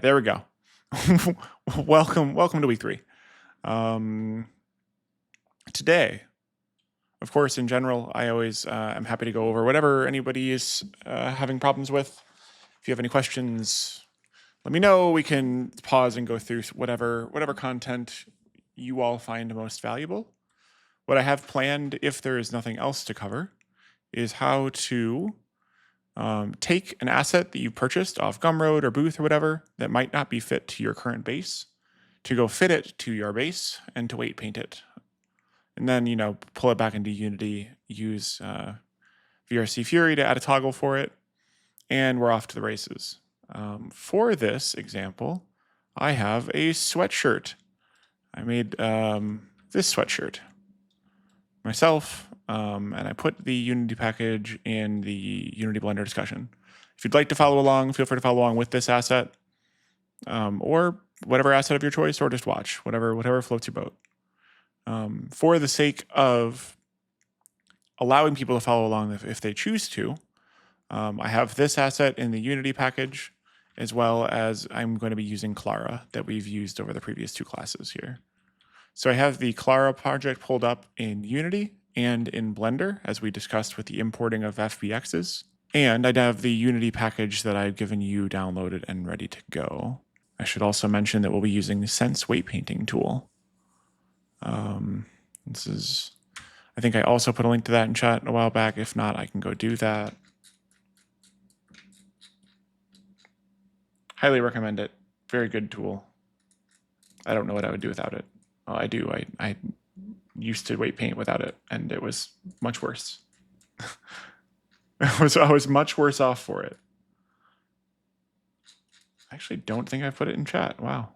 There we go. Welcome to week 3. Today, of course, in general, I always am happy to go over whatever anybody is having problems with. If you have any questions, let me know. We can pause and go through whatever content you all find most valuable. What I have planned, if there is nothing else to cover, is how to take an asset that you purchased off Gumroad or Booth or whatever that might not be fit to your current base, to go fit it to your base and to weight paint it. And then, pull it back into Unity, use VRC Fury to add a toggle for it, and we're off to the races. For this example, I have a sweatshirt. I made this sweatshirt myself, and I put the Unity package in the Unity Blender discussion. If you'd like to follow along, feel free to follow along with this asset, or whatever asset of your choice, or just watch, whatever floats your boat. For the sake of allowing people to follow along if they choose to, I have this asset in the Unity package, as well as I'm going to be using Clara that we've used over the previous 2 classes here. So I have the Clara project pulled up in Unity and in Blender, as we discussed with the importing of FBXs. And I have the Unity package that I've given you downloaded and ready to go. I should also mention that we'll be using the Sense weight painting tool. I think I also put a link to that in chat a while back. If not, I can go do that. Highly recommend it. Very good tool. I don't know what I would do without it. Well, I do. I used to weight paint without it, and it was much worse. I was much worse off for it. I actually don't think I put it in chat. Wow.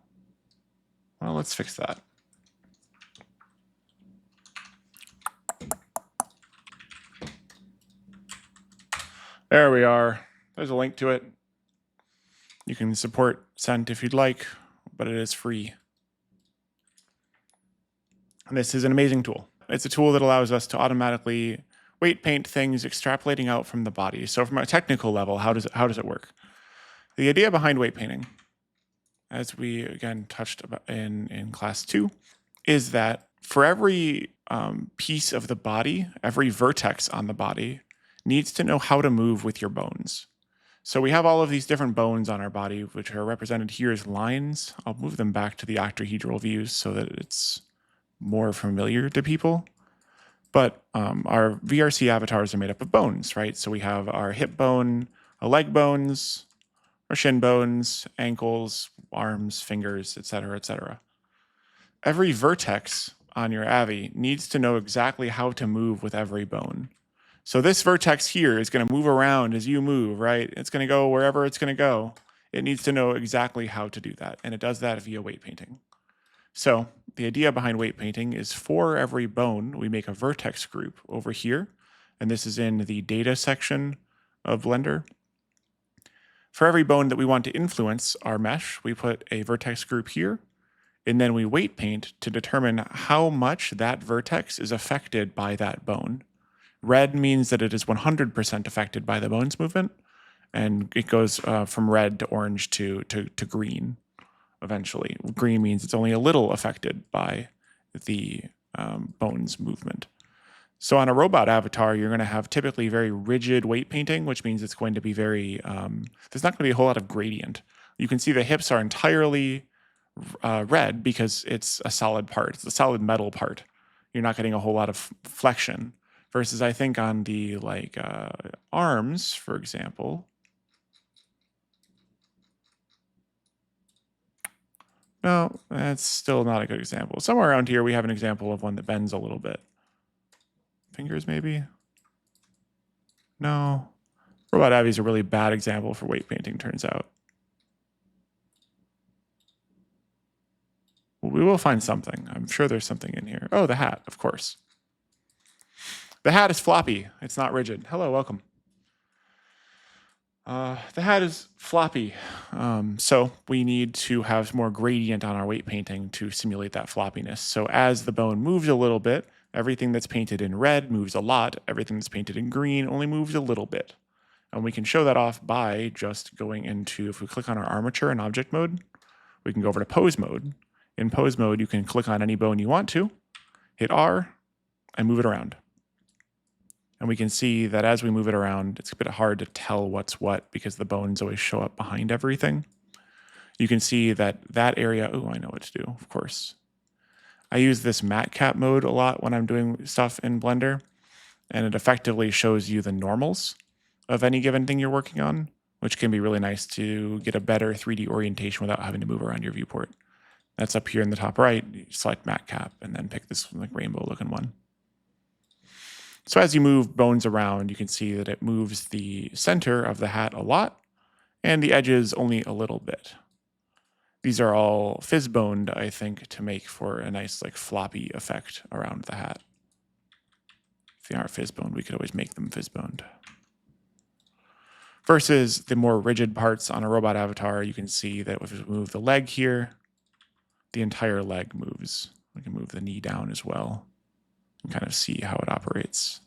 Well, let's fix that. There we are. There's a link to it. You can support Scent if you'd like, but it is free. And this is an amazing tool. It's a tool that allows us to automatically weight paint things extrapolating out from the body. So from a technical level, how does it work? The idea behind weight painting, as we again touched in class 2, is that for every piece of the body, every vertex on the body needs to know how to move with your bones. So we have all of these different bones on our body, which are represented here as lines. I'll move them back to the octahedral views so that it's more familiar to people. But our VRC avatars are made up of bones, right? So we have our hip bone, our leg bones, our shin bones, ankles, arms, fingers, etc., etc. Every vertex on your Avi needs to know exactly how to move with every bone. So this vertex here is going to move around as you move, right? It's going to go wherever it's going to go. It needs to know exactly how to do that, and it does that via weight painting. So the idea behind weight painting is for every bone, we make a vertex group over here, and this is in the data section of Blender. For every bone that we want to influence our mesh, we put a vertex group here, and then we weight paint to determine how much that vertex is affected by that bone. Red means that it is 100% affected by the bone's movement, and it goes from red to orange to green eventually. Green means it's only a little affected by the bone's movement. So on a robot avatar, you're going to have typically very rigid weight painting, which means it's going to be very, there's not going to be a whole lot of gradient. You can see the hips are entirely red because it's a solid part. It's a solid metal part. You're not getting a whole lot of flexion. Versus I think on the arms, for example. No, that's still not a good example. Somewhere around here, we have an example of one that bends a little bit. Fingers, maybe? No. Robot Avi is a really bad example for weight painting, turns out. Well, we will find something. I'm sure there's something in here. Oh, the hat, of course. The hat is floppy. It's not rigid. Hello, welcome. The hat is floppy, so we need to have more gradient on our weight painting to simulate that floppiness. So as the bone moves a little bit, everything that's painted in red moves a lot. Everything that's painted in green only moves a little bit. And we can show that off by just going into, if we click on our armature in object mode, we can go over to pose mode. In pose mode, you can click on any bone you want to, hit R, and move it around. And we can see that as we move it around, it's a bit hard to tell what's what because the bones always show up behind everything. You can see that that area, oh, I know what to do, of course. I use this matcap mode a lot when I'm doing stuff in Blender, and it effectively shows you the normals of any given thing you're working on, which can be really nice to get a better 3D orientation without having to move around your viewport. That's up here in the top right. You select matcap and then pick this like rainbow looking one. So as you move bones around, you can see that it moves the center of the hat a lot and the edges only a little bit. These are all fizz-boned, I think, to make for a nice like floppy effect around the hat. If they aren't fizz-boned, we could always make them fizz-boned. Versus the more rigid parts on a robot avatar, you can see that if we move the leg here, the entire leg moves. We can move the knee down as well and kind of see how it operates.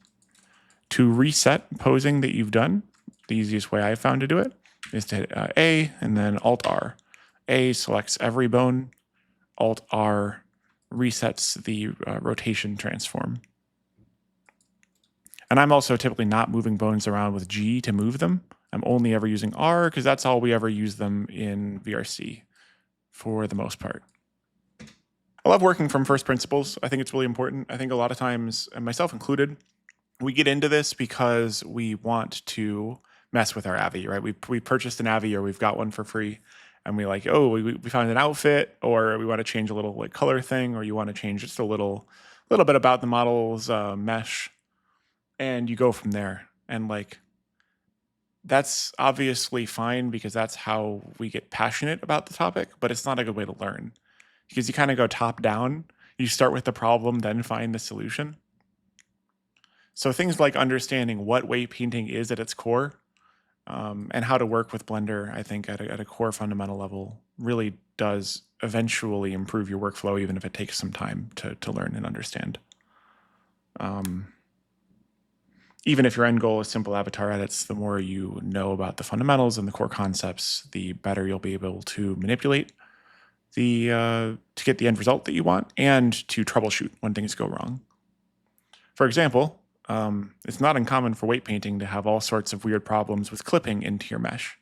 To reset posing that you've done, the easiest way I've found to do it is to hit A and then Alt-R. A selects every bone, Alt-R resets the rotation transform. And I'm also typically not moving bones around with G to move them. I'm only ever using R because that's all we ever use them in VRC for the most part. I love working from first principles. I think it's really important. I think a lot of times, and myself included, we get into this because we want to mess with our Avi, right? We purchased an Avi or we've got one for free and we like, oh, we found an outfit, or we want to change a little like color thing, or you want to change just a little bit about the model's mesh, and you go from there. And like, that's obviously fine because that's how we get passionate about the topic, but it's not a good way to learn because you kind of go top down. You start with the problem, then find the solution. So things like understanding what weight painting is at its core, and how to work with Blender, I think at a core fundamental level really does eventually improve your workflow, even if it takes some time to learn and understand. Even if your end goal is simple avatar edits, the more you know about the fundamentals and the core concepts, the better you'll be able to manipulate to get the end result that you want and to troubleshoot when things go wrong. For example, it's not uncommon for weight painting to have all sorts of weird problems with clipping into your mesh.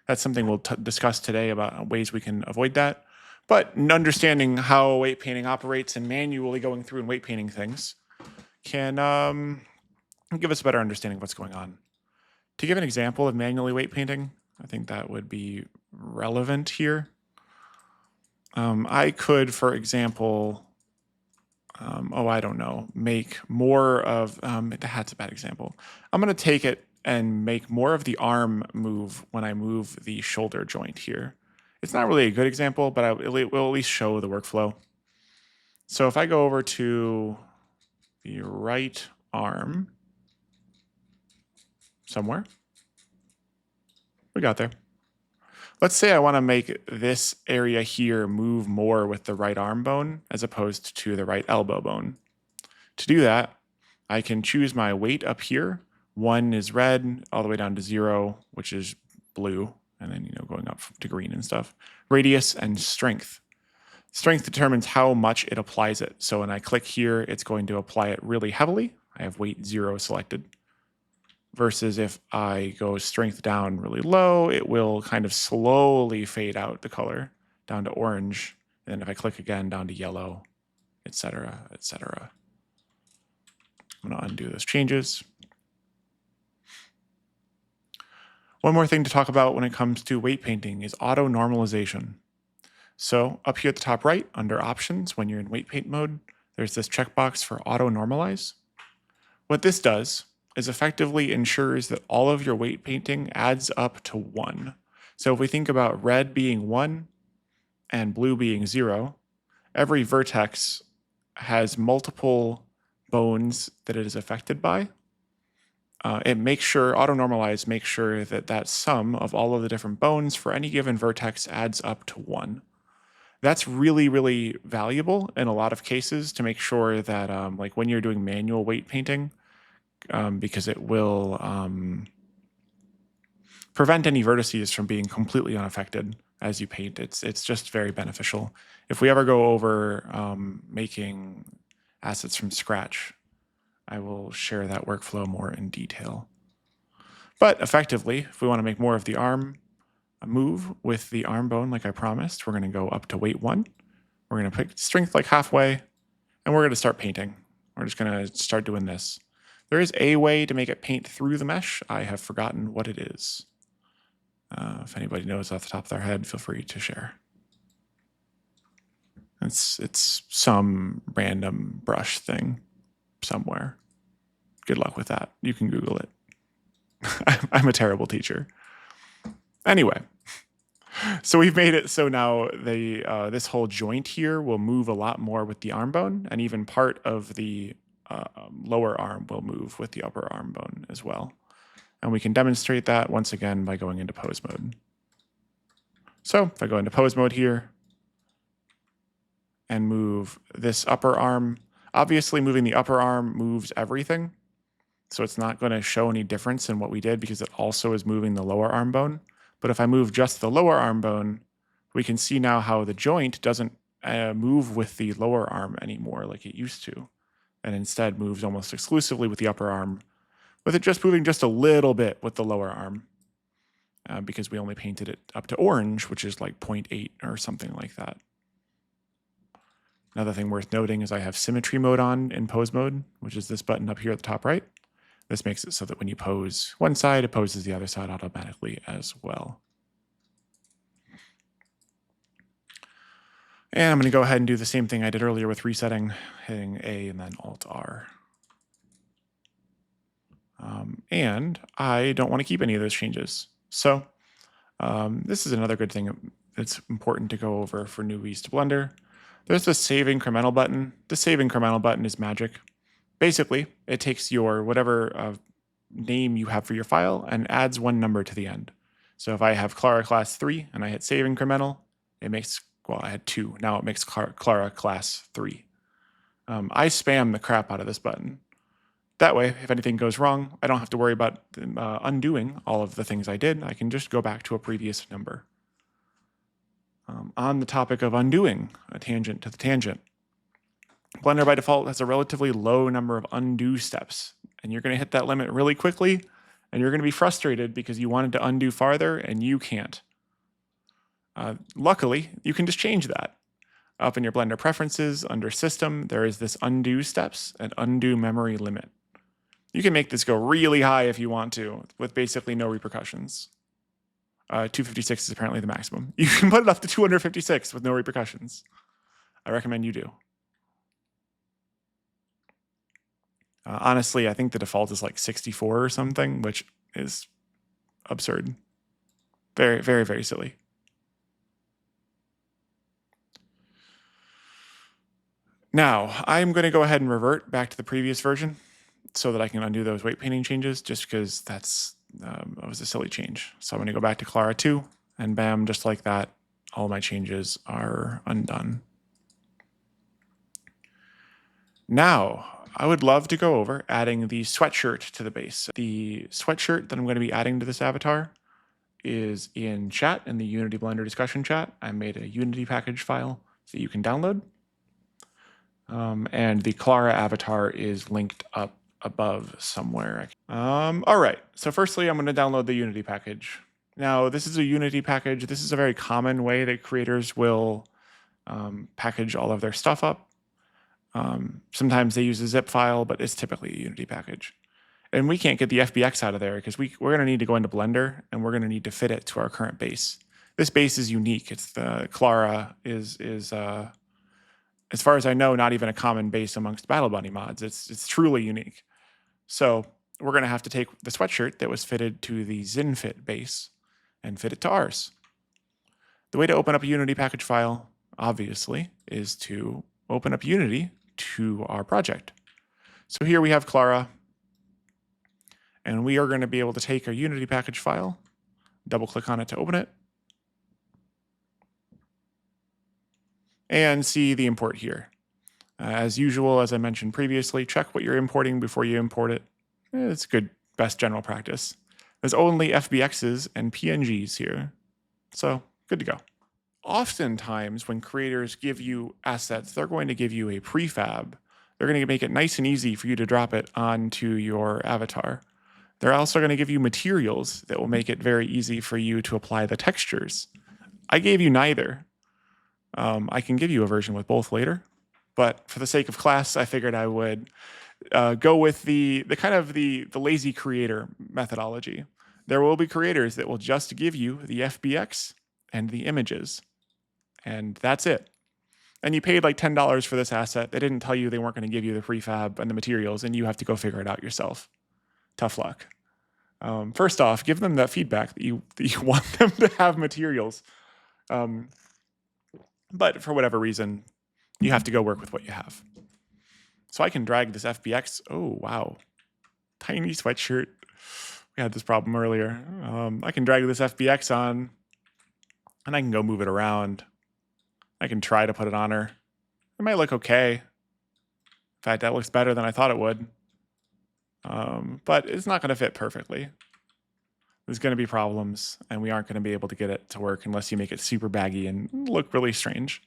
That's something we'll discuss today about ways we can avoid that. But understanding how weight painting operates and manually going through and weight painting things can give us a better understanding of what's going on. To give an example of manually weight painting, I think that would be relevant here. I could, for example, I don't know, make more of, the hat's a bad example. I'm going to take it and make more of the arm move when I move the shoulder joint here. It's not really a good example, but it will at least show the workflow. So if I go over to the right arm somewhere, we got there. Let's say I want to make this area here move more with the right arm bone as opposed to the right elbow bone. To do that, I can choose my weight up here. 1 is red, all the way down to 0, which is blue, and then going up to green and stuff. Radius and strength. Strength determines how much it applies it. So when I click here, it's going to apply it really heavily. I have weight 0 selected. Versus if I go strength down really low, it will kind of slowly fade out the color down to orange. And then if I click again, down to yellow, etc., etc. I'm going to undo those changes. One more thing to talk about when it comes to weight painting is auto normalization. So up here at the top right, under options, when you're in weight paint mode, there's this checkbox for auto normalize. What this does is effectively ensures that all of your weight painting adds up to 1. So if we think about red being 1 and blue being 0, every vertex has multiple bones that it is affected by. It makes sure, auto-normalize makes sure that that sum of all of the different bones for any given vertex adds up to 1. That's really, really valuable in a lot of cases to make sure that like when you're doing manual weight painting, because it will prevent any vertices from being completely unaffected as you paint. It's just very beneficial. If we ever go over making assets from scratch, I will share that workflow more in detail. But effectively, if we want to make more of the arm move with the arm bone like I promised, we're going to go up to weight 1. We're going to pick strength like halfway, and we're going to start painting. We're just going to start doing this. There is a way to make it paint through the mesh. I have forgotten what it is. If anybody knows off the top of their head, feel free to share. It's some random brush thing somewhere. Good luck with that. You can Google it. I'm a terrible teacher. Anyway, so we've made it so now this whole joint here will move a lot more with the arm bone, and even part of the lower arm will move with the upper arm bone as well. And we can demonstrate that once again by going into pose mode. So if I go into pose mode here and move this upper arm, obviously moving the upper arm moves everything. So it's not going to show any difference in what we did because it also is moving the lower arm bone. But if I move just the lower arm bone, we can see now how the joint doesn't move with the lower arm anymore like it used to, and instead moves almost exclusively with the upper arm, with it just moving just a little bit with the lower arm because we only painted it up to orange, which is like 0.8 or something like that. Another thing worth noting is I have symmetry mode on in pose mode, which is this button up here at the top right. This makes it so that when you pose one side, it poses the other side automatically as well. And I'm going to go ahead and do the same thing I did earlier with resetting, hitting A and then Alt-R. And I don't want to keep any of those changes. So this is another good thing that's important to go over for newbies to Blender. There's the Save Incremental button. The Save Incremental button is magic. Basically, it takes your whatever name you have for your file and adds one number to the end. So if I have Clara class 3 and I hit Save Incremental, it makes, well, I had 2. Now it makes Clara class 3. I spam the crap out of this button. That way, if anything goes wrong, I don't have to worry about undoing all of the things I did. I can just go back to a previous number. On the topic of undoing a tangent to the tangent, Blender by default has a relatively low number of undo steps, and you're going to hit that limit really quickly, and you're going to be frustrated because you wanted to undo farther and you can't. Luckily, you can just change that. Up in your Blender preferences, under System, there is this undo steps and undo memory limit. You can make this go really high if you want to, with basically no repercussions. 256 is apparently the maximum. You can put it up to 256 with no repercussions. I recommend you do. Honestly, I think the default is like 64 or something, which is absurd. Very, very, very silly. Now, I'm going to go ahead and revert back to the previous version so that I can undo those weight painting changes, just because that was a silly change. So I'm going to go back to Clara 2, and bam, just like that, all my changes are undone. Now, I would love to go over adding the sweatshirt to the base. The sweatshirt that I'm going to be adding to this avatar is in chat, in the Unity Blender discussion chat. I made a Unity package file that you can download. And the Clara avatar is linked up above somewhere. All right, so firstly, I'm going to download the Unity package. Now, this is a Unity package. This is a very common way that creators will package all of their stuff up. Sometimes they use a zip file, but it's typically a Unity package. And we can't get the FBX out of there because we're going to need to go into Blender and we're going to need to fit it to our current base. This base is unique. It's the Clara is as far as I know, not even a common base amongst Battle Bunny mods. It's truly unique. So we're going to have to take the sweatshirt that was fitted to the ZinFit base and fit it to ours. The way to open up a Unity package file, obviously, is to open up Unity to our project. So here we have Clara, and we are going to be able to take our Unity package file, double click on it to open it, and see the import here. As usual, as I mentioned previously, check what you're importing before you import it. It's good, best general practice. There's only FBXs and PNGs here. So good to go. Oftentimes when creators give you assets, they're going to give you a prefab. They're going to make it nice and easy for you to drop it onto your avatar. They're also going to give you materials that will make it very easy for you to apply the textures. I gave you neither. I can give you a version with both later, but for the sake of class, I figured I would go with the kind of the lazy creator methodology. There will be creators that will just give you the FBX and the images, and that's it. And you paid like $10 for this asset. They didn't tell you they weren't going to give you the prefab and the materials, and you have to go figure it out yourself. Tough luck. First off, give them that feedback that you want them to have materials. But for whatever reason, you have to go work with what you have. So I can drag this FBX. Oh, wow. Tiny sweatshirt. We had this problem earlier. I can drag this FBX on, and I can go move it around. I can try to put it on her. It might look okay. In fact, that looks better than I thought it would. But it's not going to fit perfectly. There's going to be problems, and we aren't going to be able to get it to work unless you make it super baggy and look really strange.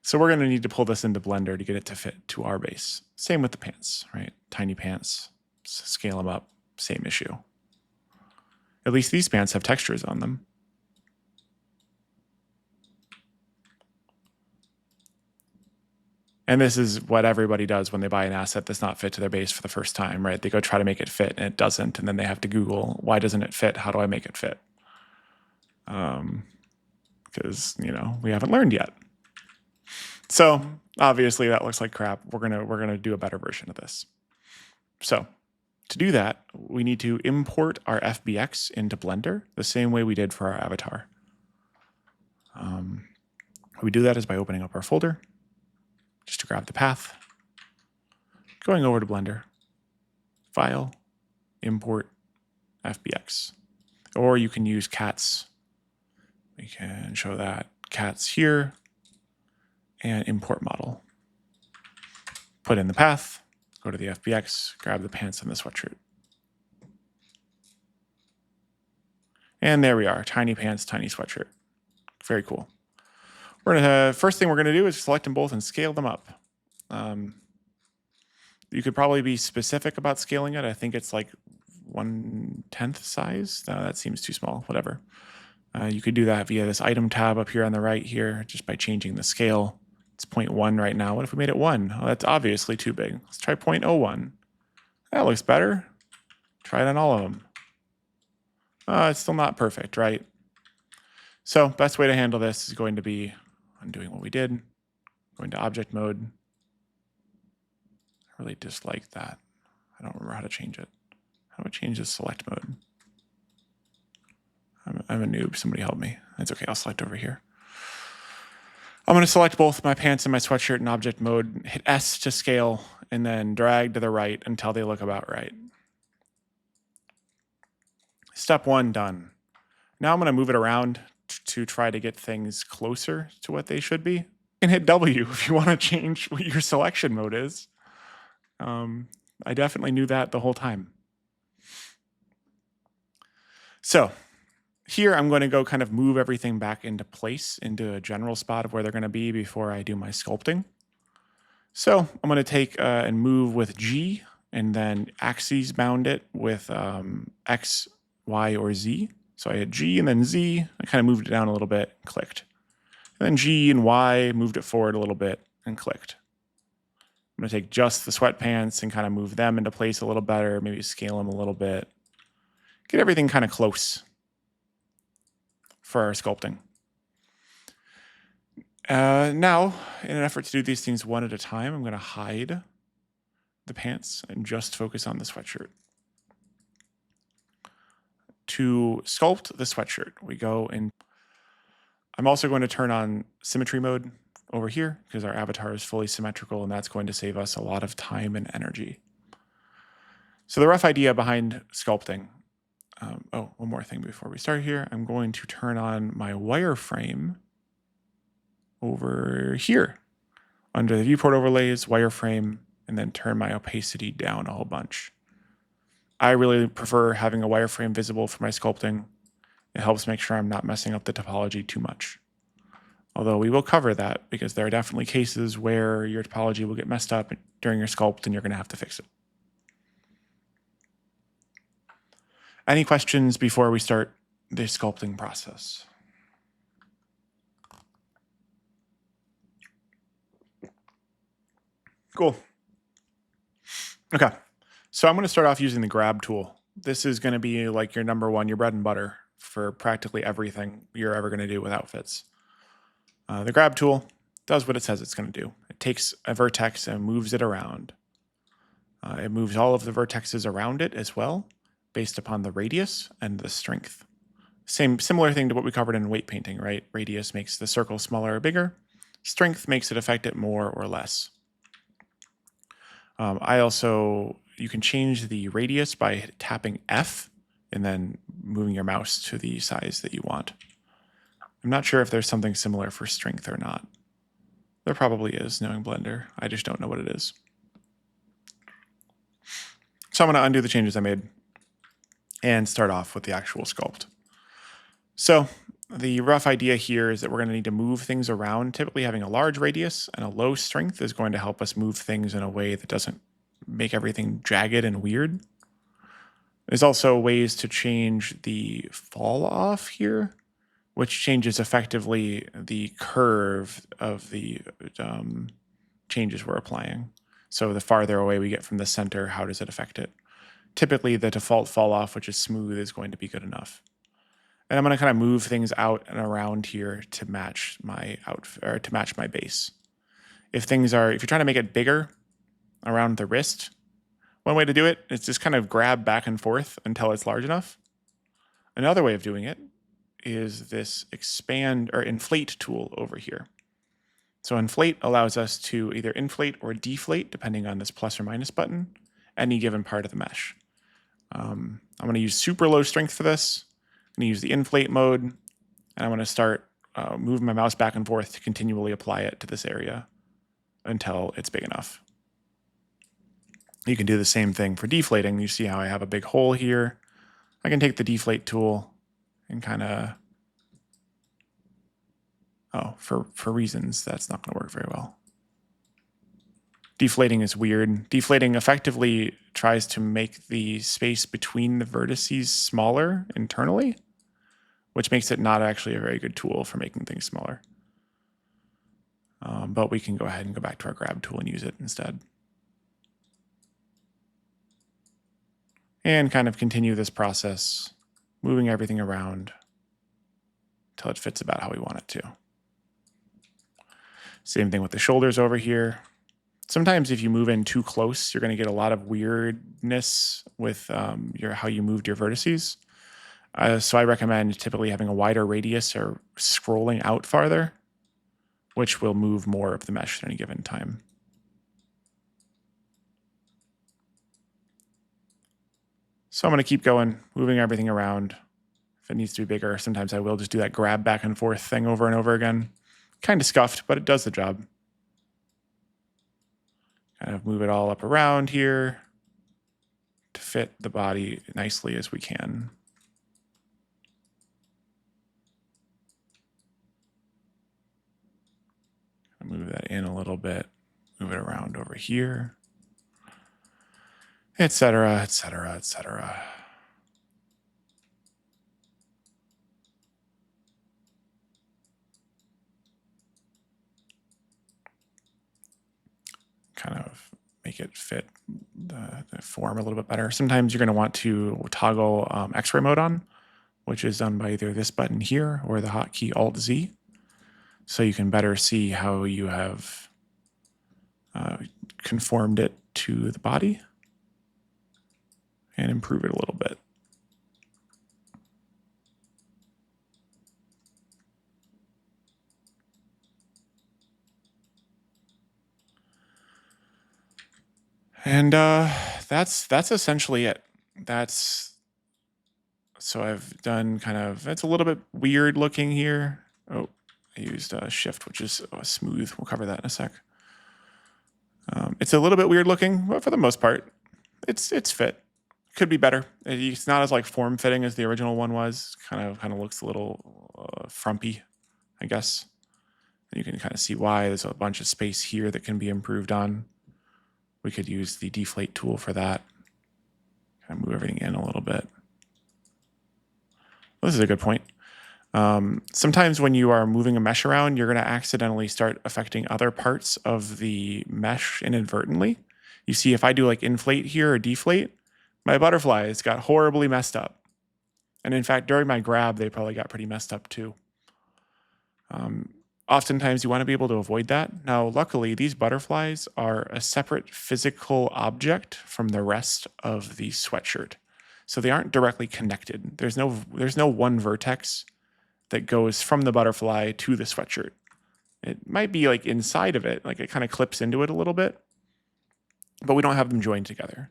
So we're going to need to pull this into Blender to get it to fit to our base. Same with the pants, right? Tiny pants, scale them up, same issue. At least these pants have textures on them. And this is what everybody does when they buy an asset that's not fit to their base for the first time, right? They go try to make it fit and it doesn't, and then they have to Google, why doesn't it fit? How do I make it fit? Because, we haven't learned yet. So obviously that looks like crap. We're gonna do a better version of this. So to do that, we need to import our FBX into Blender the same way we did for our avatar. We do that is by opening up our folder, just to grab the path, going over to Blender, File, Import, FBX. Or you can use cats. We can show that cats here, and import model. Put in the path, go to the FBX, grab the pants and the sweatshirt. And there we are, tiny pants, tiny sweatshirt. Very cool. First thing we're gonna do is select them both and scale them up. You could probably be specific about scaling it. I think it's like 1/10 size. No, that seems too small, whatever. You could do that via this item tab up here on the right here, just by changing the scale. It's 0.1 right now. What if we made it 1? Oh, that's obviously too big. Let's try 0.01. That looks better. Try it on all of them. It's still not perfect, right? So best way to handle this is going to be undoing what we did, going to object mode. I really dislike that. I don't remember how to change it. How do I change the select mode? I'm a noob. Somebody help me. That's okay. I'll select over here. I'm going to select both my pants and my sweatshirt in object mode, hit S to scale, and then drag to the right until they look about right. Step 1 done. Now I'm going to move it around to try to get things closer to what they should be. And hit W if you want to change what your selection mode is. I definitely knew that the whole time. So here I'm going to go kind of move everything back into place, into a general spot of where they're going to be before I do my sculpting. So I'm going to take and move with G, and then axes bound it with X, Y, or Z. So I hit G and then Z. I kind of moved it down a little bit, clicked. And then G and Y, moved it forward a little bit and clicked. I'm going to take just the sweatpants and kind of move them into place a little better, maybe scale them a little bit. Get everything kind of close for our sculpting. Now, in an effort to do these things one at a time, I'm going to hide the pants and just focus on the sweatshirt. To sculpt the sweatshirt, we go in. I'm also going to turn on symmetry mode over here because our avatar is fully symmetrical, and that's going to save us a lot of time and energy. So the rough idea behind sculpting, one more thing before we start here. I'm going to turn on my wireframe over here under the viewport overlays, wireframe, and then turn my opacity down a whole bunch. I really prefer having a wireframe visible for my sculpting. It helps make sure I'm not messing up the topology too much. Although we will cover that because there are definitely cases where your topology will get messed up during your sculpt and you're going to have to fix it. Any questions before we start the sculpting process? Cool. Okay, so I'm going to start off using the grab tool. This is going to be like your number one, your bread and butter for practically everything you're ever going to do with outfits. The grab tool does what it says it's going to do. It takes a vertex and moves it around. It moves all of the vertexes around it as well, based upon the radius and the strength. Similar thing to what we covered in weight painting, right? Radius makes the circle smaller or bigger. Strength makes it affect it more or less. You can change the radius by tapping F and then moving your mouse to the size that you want. I'm not sure if there's something similar for strength or not. There probably is, knowing Blender. I just don't know what it is. So I'm going to undo the changes I made and start off with the actual sculpt. So the rough idea here is that we're going to need to move things around. Typically having a large radius and a low strength is going to help us move things in a way that doesn't make everything jagged and weird. There's also ways to change the fall off here, which changes effectively the curve of the changes we're applying. So the farther away we get from the center, how does it affect it? Typically the default fall off, which is smooth, is going to be good enough. And I'm going to kind of move things out and around here to match my outfit, or to match my base. If you're trying to make it bigger around the wrist, one way to do it is just kind of grab back and forth until it's large enough. Another way of doing it is this expand or inflate tool over here. So inflate allows us to either inflate or deflate, depending on this plus or minus button, any given part of the mesh. I'm going to use super low strength for this. I'm going to use the inflate mode, and I'm going to start moving my mouse back and forth to continually apply it to this area until it's big enough. You can do the same thing for deflating. You see how I have a big hole here. I can take the deflate tool and kind of, for reasons, that's not going to work very well. Deflating is weird. Deflating effectively tries to make the space between the vertices smaller internally, which makes it not actually a very good tool for making things smaller. But we can go ahead and go back to our grab tool and use it instead. And kind of continue this process, moving everything around until it fits about how we want it to. Same thing with the shoulders over here. Sometimes if you move in too close, you're going to get a lot of weirdness with how you moved your vertices. So I recommend typically having a wider radius or scrolling out farther, which will move more of the mesh at any given time. So I'm going to keep going, moving everything around. If it needs to be bigger, sometimes I will just do that grab back and forth thing over and over again. Kind of scuffed, but it does the job. Kind of move it all up around here to fit the body nicely as we can. Move that in a little bit, move it around over here, etc., etc., etc. Kind of make it fit the form a little bit better. Sometimes you're going to want to toggle X-ray mode on, which is done by either this button here or the hotkey Alt-Z, so you can better see how you have conformed it to the body and improve it a little bit. And that's essentially it. So I've done it's a little bit weird looking here. Oh, I used shift, which is smooth. We'll cover that in a sec. It's a little bit weird looking, but for the most part, it's fit. Could be better. It's not as like form fitting as the original one was. Kind of looks a little frumpy, I guess. And you can kind of see why. There's a bunch of space here that can be improved on. We could use the deflate tool for that. Kind of move everything in a little bit. This is a good point. Sometimes when you are moving a mesh around, you're going to accidentally start affecting other parts of the mesh inadvertently. You see, if I do like inflate here or deflate, my butterflies got horribly messed up. And in fact, during my grab, they probably got pretty messed up too. Oftentimes you want to be able to avoid that. Now, luckily, these butterflies are a separate physical object from the rest of the sweatshirt. So they aren't directly connected. There's no one vertex that goes from the butterfly to the sweatshirt. It might be like inside of it, like it kind of clips into it a little bit, but we don't have them joined together.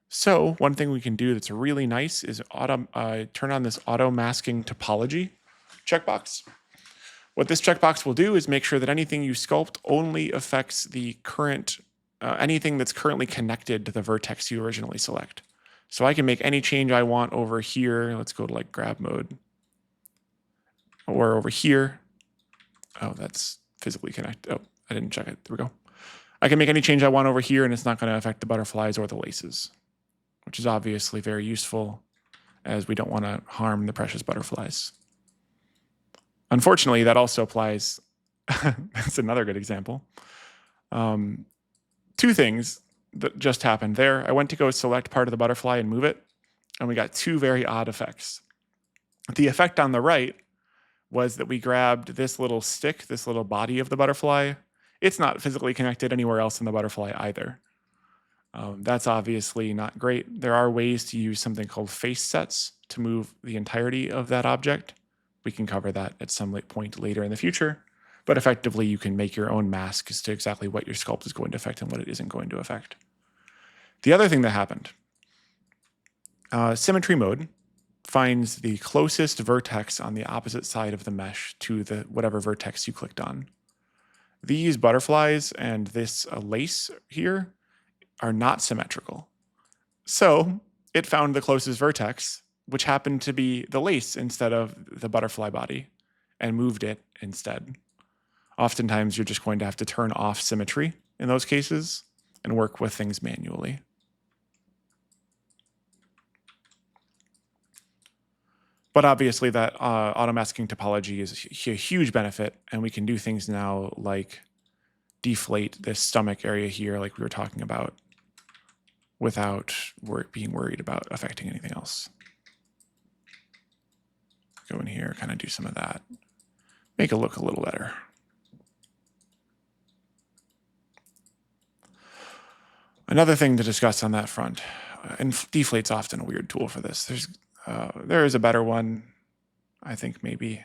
So one thing we can do that's really nice is turn on this auto masking topology checkbox. What this checkbox will do is make sure that anything you sculpt only affects the current, anything that's currently connected to the vertex you originally select. So I can make any change I want over here. Let's go to like grab mode. Or over here. Oh, that's physically connected. Oh, I didn't check it. There we go. I can make any change I want over here, and it's not going to affect the butterflies or the laces, which is obviously very useful as we don't want to harm the precious butterflies. Unfortunately, that also applies. That's another good example. Two things that just happened there. I went to go select part of the butterfly and move it, and we got two very odd effects. The effect on the right was that we grabbed this little stick, this little body of the butterfly. It's not physically connected anywhere else in the butterfly either. That's obviously not great. There are ways to use something called face sets to move the entirety of that object. We can cover that at some point later in the future, but effectively you can make your own mask as to exactly what your sculpt is going to affect and what it isn't going to affect. The other thing that happened, symmetry mode finds the closest vertex on the opposite side of the mesh to the whatever vertex you clicked on. These butterflies and this lace here are not symmetrical. So it found the closest vertex, which happened to be the lace instead of the butterfly body, and moved it instead. Oftentimes you're just going to have to turn off symmetry in those cases and work with things manually. But obviously that auto-masking topology is a huge benefit, and we can do things now like deflate this stomach area here like we were talking about without being worried about affecting anything else. Go in here, kind of do some of that. Make it look a little better. Another thing to discuss on that front, and deflate's often a weird tool for this. There is a better one, I think maybe.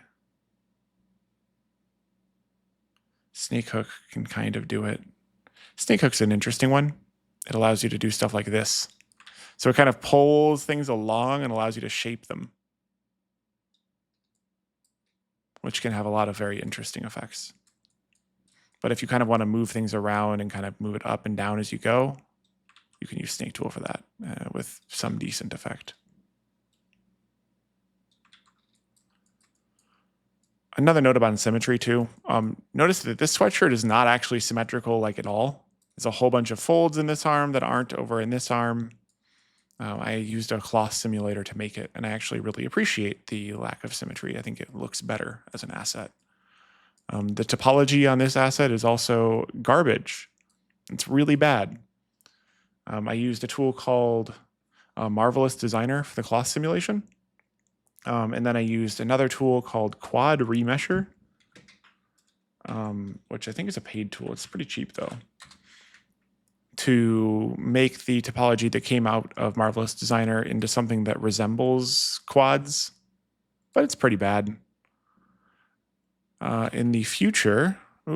Snakehook can kind of do it. Snakehook's an interesting one. It allows you to do stuff like this. So it kind of pulls things along and allows you to shape them, which can have a lot of very interesting effects. But if you kind of want to move things around and kind of move it up and down as you go, you can use Snake Tool for that with some decent effect. Another note about symmetry too. Notice that this sweatshirt is not actually symmetrical like at all. There's a whole bunch of folds in this arm that aren't over in this arm. I used a cloth simulator to make it, and I actually really appreciate the lack of symmetry. I think it looks better as an asset. The topology on this asset is also garbage. It's really bad. I used a tool called Marvelous Designer for the cloth simulation. And then I used another tool called Quad Remesher, which I think is a paid tool. It's pretty cheap though, to make the topology that came out of Marvelous Designer into something that resembles quads, but it's pretty bad. In the future, we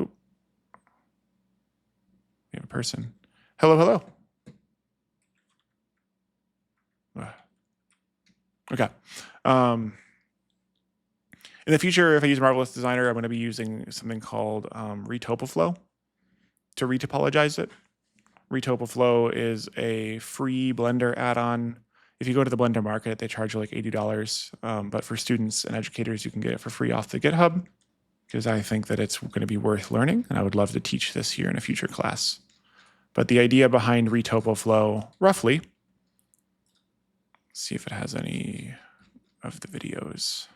have a person. Hello, hello. Okay. In the future, if I use Marvelous Designer, I'm going to be using something called Retopoflow to retopologize it. Retopoflow is a free Blender add-on If you go to the Blender Market, they charge you like $80. But for students and educators, you can get it for free off the GitHub, because I think that it's going to be worth learning, and I would love to teach this here in a future class. But the idea behind ReTopoFlow, roughly, see if it has any of the videos,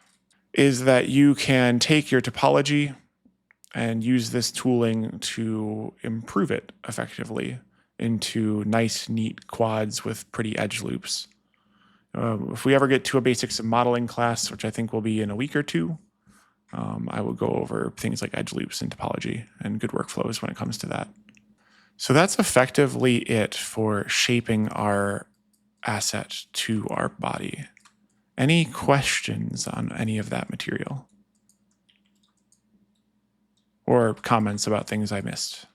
is that you can take your topology and use this tooling to improve it effectively into nice, neat quads with pretty edge loops. If we ever get to a basics of modeling class, which I think will be in a week or two, I will go over things like edge loops and topology and good workflows when it comes to that. So that's effectively it for shaping our asset to our body. Any questions on any of that material? Or comments about things I missed?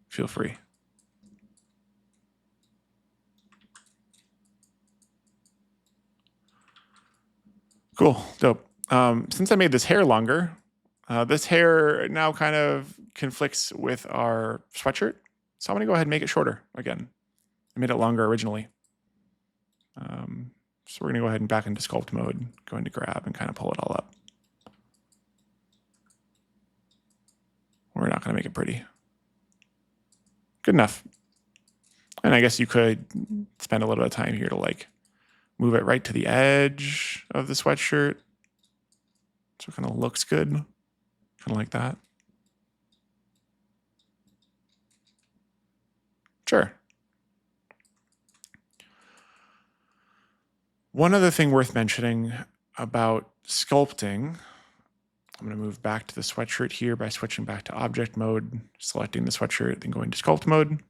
Feel free. Cool, dope. Since I made this hair longer, this hair now kind of conflicts with our sweatshirt. So I'm gonna go ahead and make it shorter again. I made it longer originally. So we're gonna go ahead and back into sculpt mode, go into grab and kind of pull it all up. We're not gonna make it pretty. Good enough. And I guess you could spend a little bit of time here to like move it right to the edge of the sweatshirt. So it kind of looks good, kind of like that. Sure. One other thing worth mentioning about sculpting, I'm going to move back to the sweatshirt here by switching back to object mode, selecting the sweatshirt, then going to sculpt mode.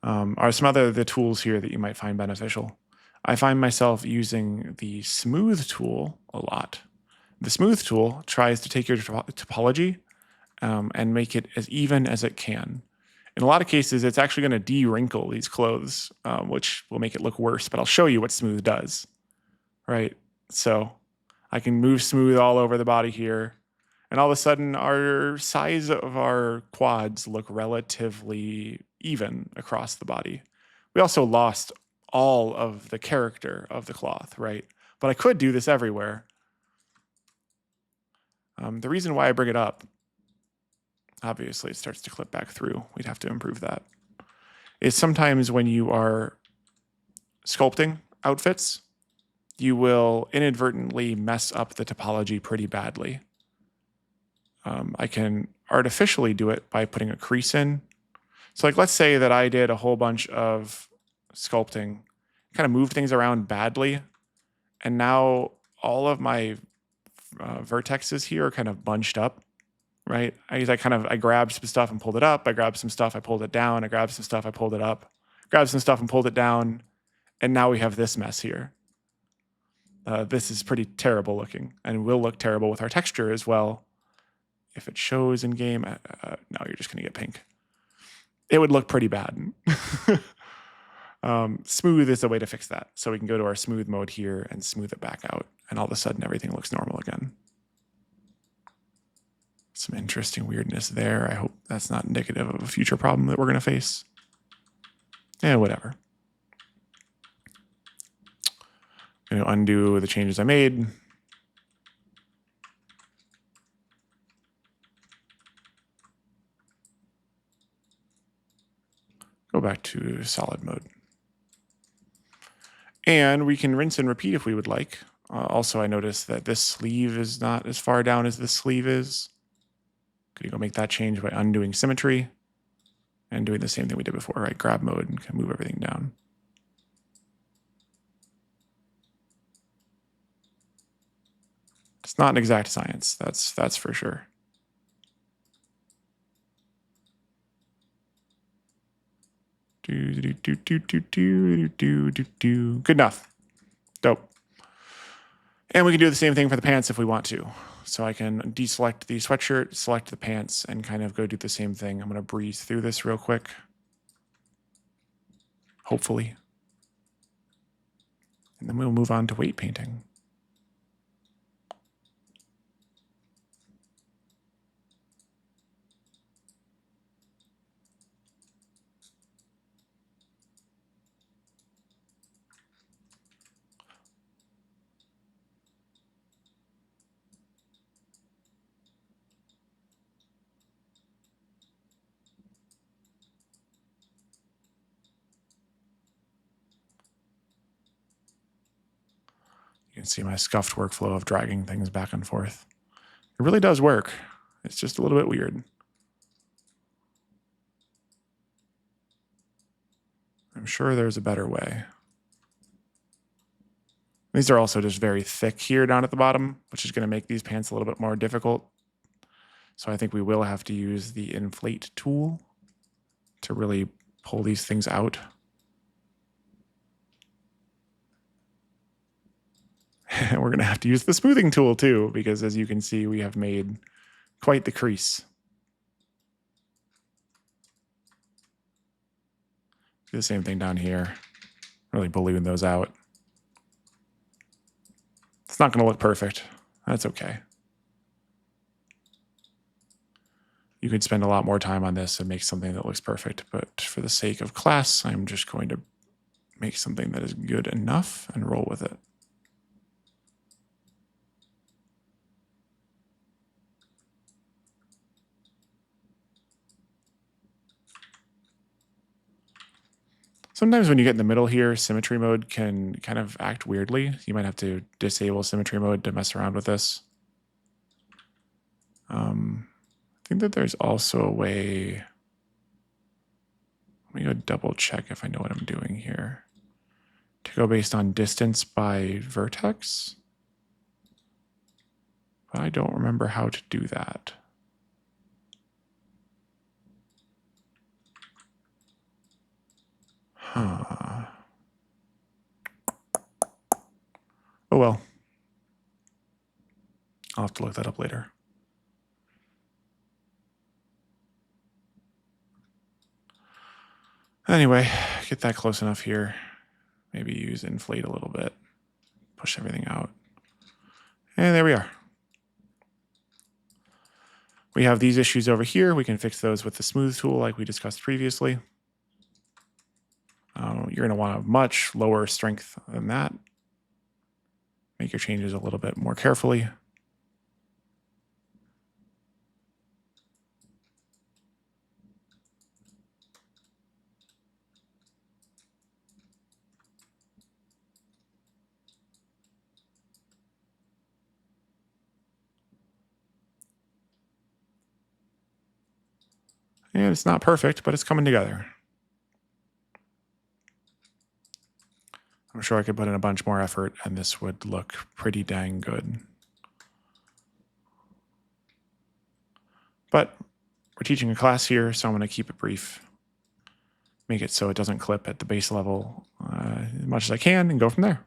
Are some other the tools here that you might find beneficial. I find myself using the smooth tool a lot. The smooth tool tries to take your topology and make it as even as it can. In a lot of cases, it's actually going to de-wrinkle these clothes, which will make it look worse, but I'll show you what smooth does, right? So I can move smooth all over the body here, and all of a sudden our size of our quads look relatively even across the body. We also lost all of the character of the cloth, right? But I could do this everywhere. The reason why I bring it up, obviously it starts to clip back through, we'd have to improve that, is sometimes when you are sculpting outfits, you will inadvertently mess up the topology pretty badly. I can artificially do it by putting a crease in. So like, let's say that I did a whole bunch of sculpting, kind of moved things around badly, and now all of my vertexes here are kind of bunched up, right? I grabbed some stuff and pulled it up. I grabbed some stuff, I pulled it down. I grabbed some stuff, I pulled it up. Grabbed some stuff and pulled it down. And now we have this mess here. This is pretty terrible looking and will look terrible with our texture as well. If it shows in game, now you're just gonna get pink. It would look pretty bad. Smooth is the way to fix that. So we can go to our smooth mode here and smooth it back out. And all of a sudden everything looks normal again. Some interesting weirdness there. I hope that's not indicative of a future problem that we're gonna face. Yeah, whatever. I'm gonna undo the changes I made. Go back to solid mode. And we can rinse and repeat if we would like. Also, I noticed that this sleeve is not as far down as this sleeve is. Could you go make that change by undoing symmetry and doing the same thing we did before, right? Grab mode and can move everything down. It's not an exact science, that's for sure. Good enough. Dope. And we can do the same thing for the pants if we want to. So I can deselect the sweatshirt, select the pants, and kind of go do the same thing. I'm going to breeze through this real quick. Hopefully. And then we'll move on to weight painting. can see my scuffed workflow of dragging things back and forth. It really does work. It's just a little bit weird. I'm sure there's a better way. These are also just very thick here down at the bottom, which is going to make these pants a little bit more difficult. So I think we will have to use the inflate tool to really pull these things out. We're going to have to use the smoothing tool too, because as you can see, we have made quite the crease. Do the same thing down here. Really balloon those out. It's not going to look perfect. That's okay. You could spend a lot more time on this and make something that looks perfect, but for the sake of class, I'm just going to make something that is good enough and roll with it. Sometimes when you get in the middle here, symmetry mode can kind of act weirdly. You might have to disable symmetry mode to mess around with this. I think that there's also a way. Let me go double check if I know what I'm doing here. To go based on distance by vertex. But I don't remember how to do that. Huh. Oh well. I'll have to look that up later. Anyway, get that close enough here. Maybe use inflate a little bit. Push everything out. And there we are. We have these issues over here. We can fix those with the smooth tool like we discussed previously. You're going to want a much lower strength than that. Make your changes a little bit more carefully. And it's not perfect, but it's coming together. I'm sure I could put in a bunch more effort and this would look pretty dang good. But we're teaching a class here, so I'm going to keep it brief. Make it so it doesn't clip at the base level as much as I can and go from there.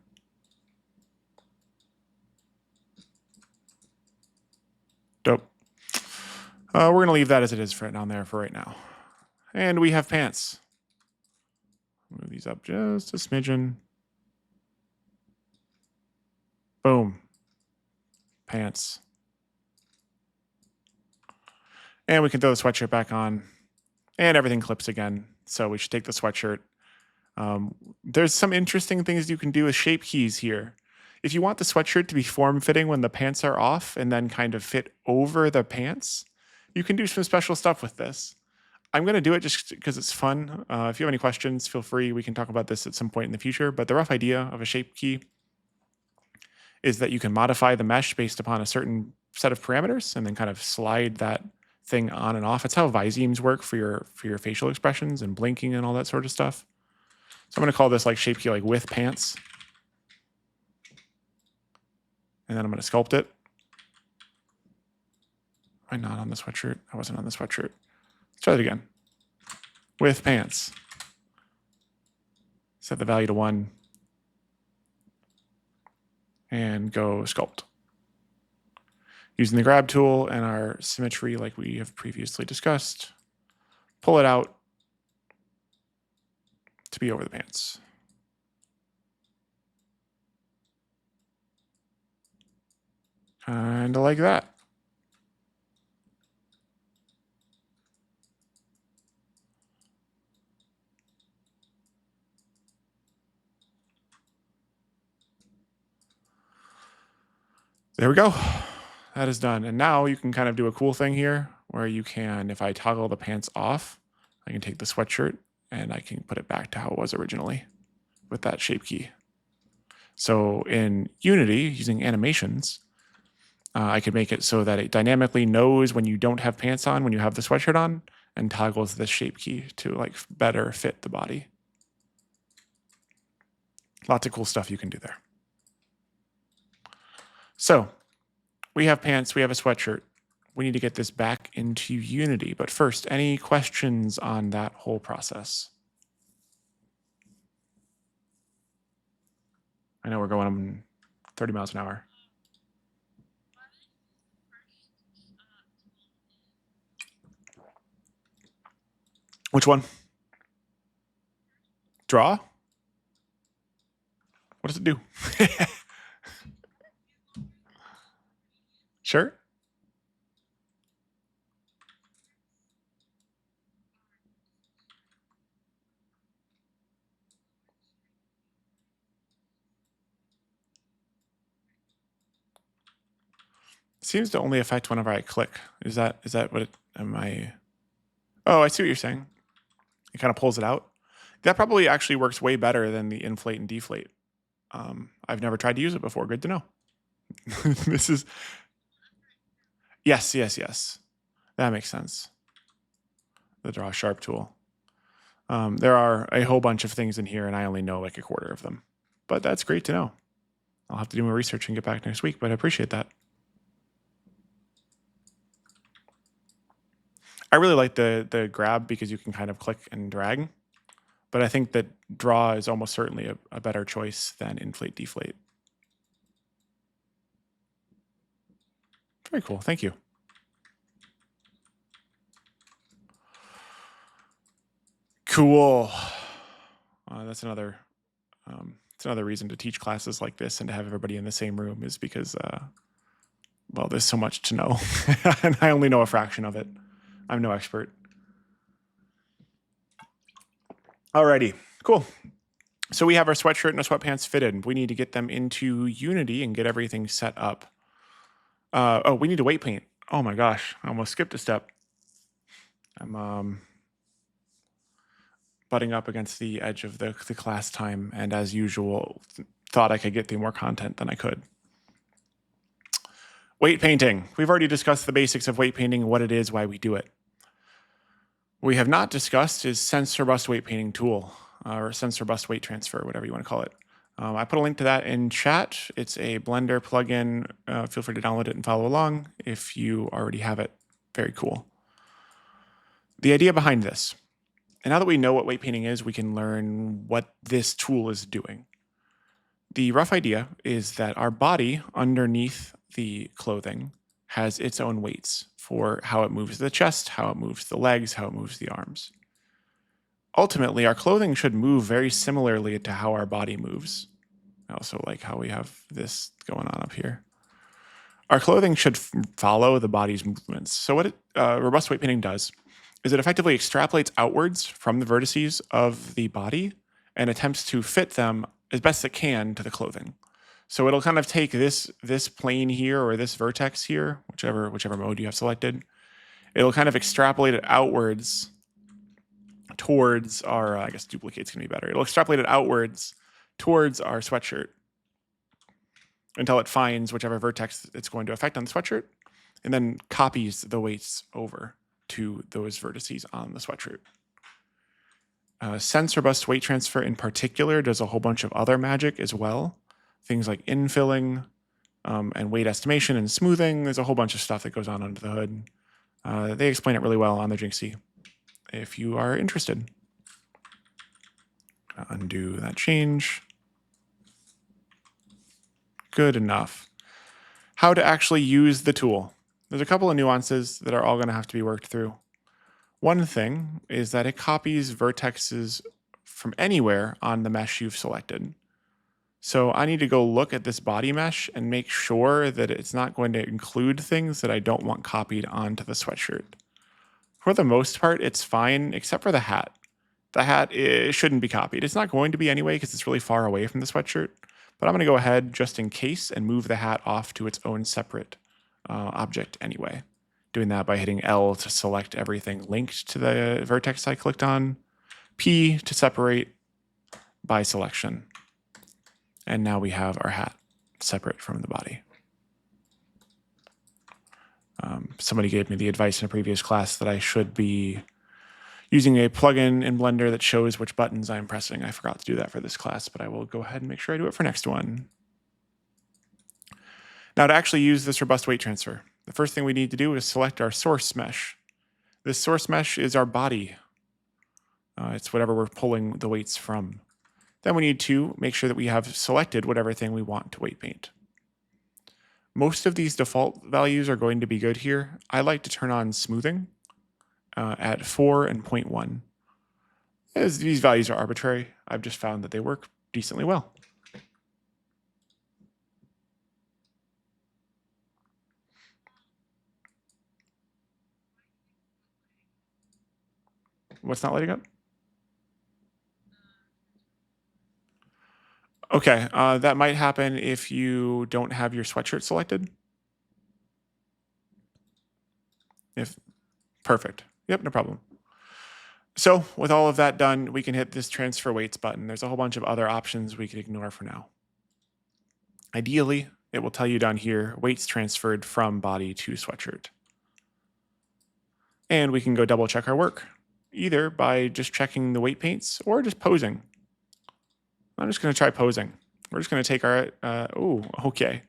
Dope. We're going to leave that as it is for down there for right now. And we have pants. Move these up just a smidgen. Boom. Pants. And we can throw the sweatshirt back on. And everything clips again. So we should take the sweatshirt. There's some interesting things you can do with shape keys here. If you want the sweatshirt to be form-fitting when the pants are off and then kind of fit over the pants, you can do some special stuff with this. I'm going to do it just because it's fun. If you have any questions, feel free. We can talk about this at some point in the future. But the rough idea of a shape key is that you can modify the mesh based upon a certain set of parameters and then kind of slide that thing on and off. It's how Visemes work for your facial expressions and blinking and all that sort of stuff. So I'm going to call this like shape key like with pants. And then I'm going to sculpt it. Am I not on the sweatshirt? I wasn't on the sweatshirt. Let's try it again. With pants. Set the value to 1. And go sculpt. Using the grab tool and our symmetry like we have previously discussed, pull it out to be over the pants. Kind of like that. There we go. That is done. And now you can kind of do a cool thing here where you can, if I toggle the pants off, I can take the sweatshirt and I can put it back to how it was originally with that shape key. So in Unity, using animations, I could make it so that it dynamically knows when you don't have pants on, when you have the sweatshirt on, and toggles the shape key to like better fit the body. Lots of cool stuff you can do there. So we have pants, we have a sweatshirt. We need to get this back into Unity. But first, any questions on that whole process? I know we're going 30 miles an hour. Which one? Draw? What does it do? Sure. It seems to only affect whenever I click. Is that what am I? Oh, I see what you're saying. It kind of pulls it out. That probably actually works way better than the inflate and deflate. I've never tried to use it before. Good to know. This is yes. That makes sense. The draw sharp tool. There are a whole bunch of things in here, and I only know like a quarter of them. But that's great to know. I'll have to do my research and get back next week, but I appreciate that. I really like the grab because you can kind of click and drag. But I think that draw is almost certainly a better choice than inflate deflate. Very cool. Thank you. Cool. That's another reason to teach classes like this and to have everybody in the same room is because, well, there's so much to know, and I only know a fraction of it. I'm no expert. Alrighty, cool. So we have our sweatshirt and our sweatpants fitted. We need to get them into Unity and get everything set up. Oh, we need to weight paint. Oh my gosh, I almost skipped a step. I'm butting up against the edge of the class time, and as usual, thought I could get through more content than I could. Weight painting. We've already discussed the basics of weight painting, what it is, why we do it. What we have not discussed is Sense Robust Weight Painting Tool, or Sense Robust Weight Transfer, whatever you want to call it. I put a link to that in chat. It's a Blender plugin. Feel free to download it and follow along if you already have it. Very cool. The idea behind this, and now that we know what weight painting is, we can learn what this tool is doing. The rough idea is that our body underneath the clothing has its own weights for how it moves the chest, how it moves the legs, how it moves the arms. Ultimately, our clothing should move very similarly to how our body moves. I also like how we have this going on up here. Our clothing should follow the body's movements. So what robust weight painting does is it effectively extrapolates outwards from the vertices of the body and attempts to fit them as best it can to the clothing. So it'll kind of take this plane here or this vertex here, whichever mode you have selected. It'll kind of extrapolate it outwards towards our, I guess duplicate's gonna be better. It'll extrapolate it outwards towards our sweatshirt until it finds whichever vertex it's going to affect on the sweatshirt, and then copies the weights over to those vertices on the sweatshirt. Sense Robust Weight Transfer in particular does a whole bunch of other magic as well. Things like infilling and weight estimation and smoothing. There's a whole bunch of stuff that goes on under the hood. They explain it really well on their Jinxie if you are interested. Undo that change. Good enough. How to actually use the tool. There's a couple of nuances that are all going to have to be worked through. One thing is that it copies vertexes from anywhere on the mesh you've selected. So I need to go look at this body mesh and make sure that it's not going to include things that I don't want copied onto the sweatshirt. For the most part, it's fine, except for the hat. The hat shouldn't be copied. It's not going to be anyway because it's really far away from the sweatshirt. But I'm going to go ahead just in case and move the hat off to its own separate object anyway. Doing that by hitting L to select everything linked to the vertex I clicked on. P to separate by selection. And now we have our hat separate from the body. Somebody gave me the advice in a previous class that I should be using a plugin in Blender that shows which buttons I'm pressing. I forgot to do that for this class, but I will go ahead and make sure I do it for next one. Now, to actually use this robust weight transfer, the first thing we need to do is select our source mesh. This source mesh is our body. It's whatever we're pulling the weights from. Then we need to make sure that we have selected whatever thing we want to weight paint. Most of these default values are going to be good here. I like to turn on smoothing at 4 and 0.1. As these values are arbitrary, I've just found that they work decently well. What's not lighting up? Okay, that might happen if you don't have your sweatshirt selected. Perfect. Yep, no problem. So with all of that done, we can hit this transfer weights button. There's a whole bunch of other options we can ignore for now. Ideally, it will tell you down here, weights transferred from body to sweatshirt. And we can go double check our work, either by just checking the weight paints or just posing. I'm just going to try posing. We're just going to take our, okay.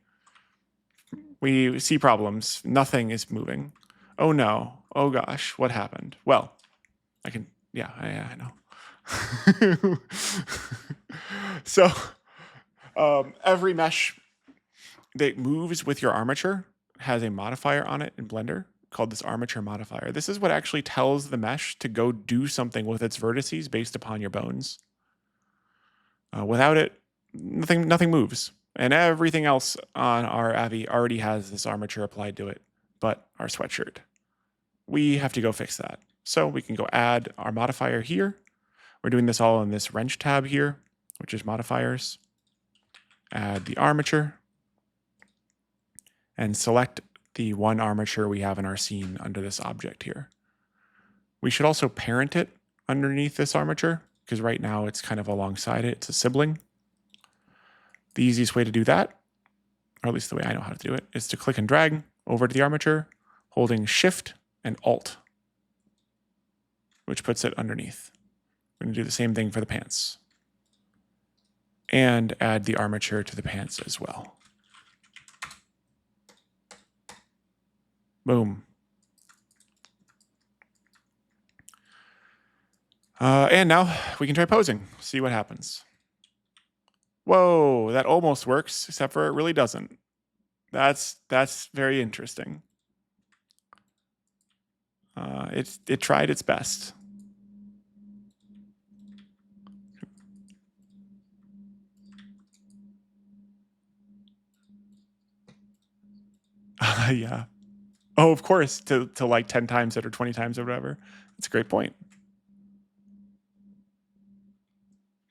We see problems. Nothing is moving. Oh no. Oh gosh, what happened? Well, I know. So every mesh that moves with your armature has a modifier on it in Blender called this armature modifier. This is what actually tells the mesh to go do something with its vertices based upon your bones. Without it, nothing moves. And everything else on our Avi already has this armature applied to it, but our sweatshirt. We have to go fix that. So we can go add our modifier here. We're doing this all in this wrench tab here, which is modifiers. Add the armature and select the one armature we have in our scene under this object here. We should also parent it underneath this armature because right now it's kind of alongside it. It's a sibling. The easiest way to do that, or at least the way I know how to do it, is to click and drag over to the armature, holding Shift and Alt, which puts it underneath. We're going to do the same thing for the pants. And add the armature to the pants as well. Boom. And now we can try posing, see what happens. Whoa, that almost works, except for it really doesn't. That's very interesting. It tried its best. Yeah. Oh, of course, to like 10 times it or 20 times or whatever. That's a great point.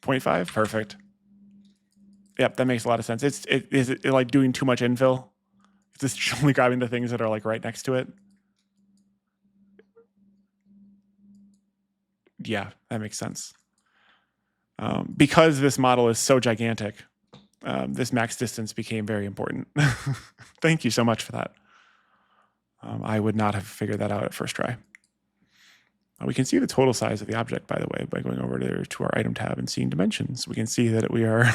0.5, perfect. Yep, that makes a lot of sense. Is it like doing too much infill? It's just only grabbing the things that are like right next to it. Yeah, that makes sense. Because this model is so gigantic, this max distance became very important. Thank you so much for that. I would not have figured that out at first try. We can see the total size of the object, by the way, by going over there to our item tab and seeing dimensions. We can see that we are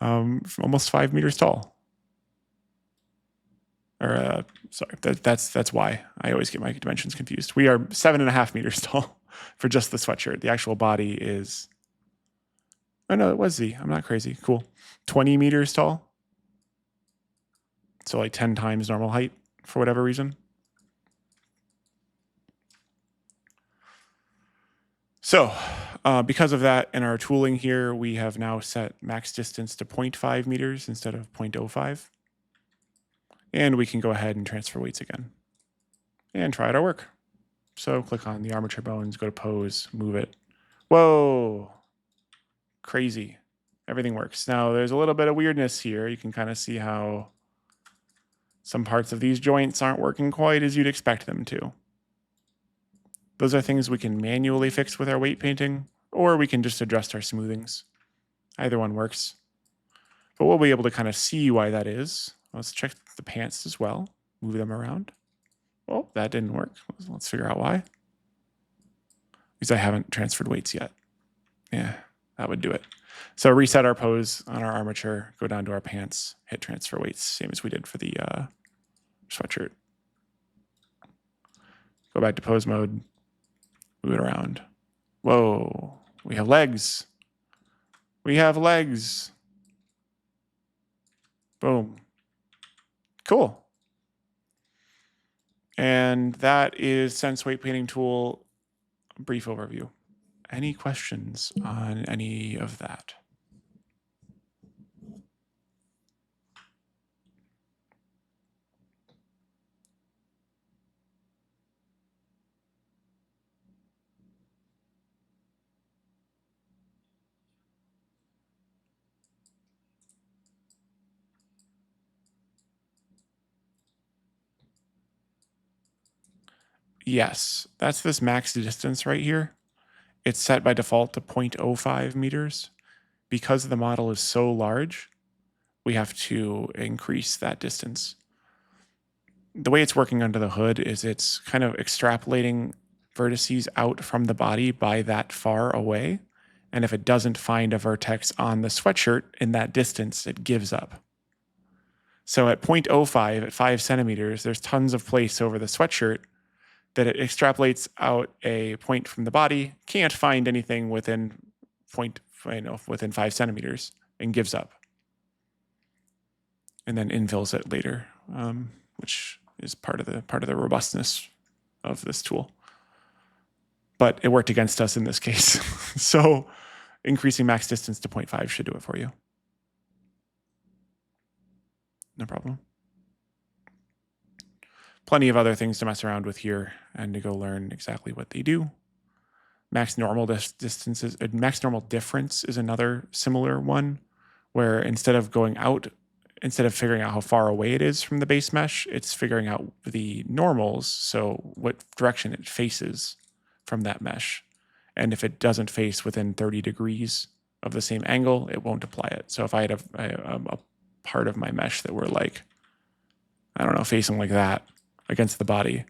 almost 5 meters tall. Or sorry, that's why I always get my dimensions confused. We are 7.5 meters tall for just the sweatshirt. The actual body is, oh no, it was Z. I'm not crazy. Cool. 20 meters tall. So like 10 times normal height for whatever reason. So because of that, in our tooling here, we have now set max distance to 0.5 meters instead of 0.05. And we can go ahead and transfer weights again and try out our work. So click on the armature bones, go to pose, move it. Whoa, crazy. Everything works. Now there's a little bit of weirdness here. You can kind of see how some parts of these joints aren't working quite as you'd expect them to. Those are things we can manually fix with our weight painting, or we can just adjust our smoothings. Either one works. But we'll be able to kind of see why that is. Let's check the pants as well. Move them around. Oh, that didn't work. Let's figure out why. Because I haven't transferred weights yet. Yeah, that would do it. So reset our pose on our armature, go down to our pants, hit transfer weights, same as we did for the sweatshirt. Go back to pose mode, move it around. Whoa, we have legs. We have legs. Boom. Cool. And that is Sense Weight Painting Tool brief overview. Any questions on any of that? Yes, that's this max distance right here. It's set by default to 0.05 meters. Because the model is so large, we have to increase that distance. The way it's working under the hood is it's kind of extrapolating vertices out from the body by that far away. And if it doesn't find a vertex on the sweatshirt in that distance, it gives up. So at 0.05, at 5 centimeters, there's tons of place over the sweatshirt that it extrapolates out a point from the body, can't find anything within within 5 centimeters, and gives up. And then infills it later, which is part of the robustness of this tool. But it worked against us in this case. So increasing max distance to 0.5 should do it for you. No problem. Plenty of other things to mess around with here and to go learn exactly what they do. Max normal distances, max normal difference is another similar one, where instead of figuring out how far away it is from the base mesh, it's figuring out the normals, so what direction it faces from that mesh. And if it doesn't face within 30 degrees of the same angle, it won't apply it. So if I had a part of my mesh that were like, I don't know, facing like that against the body,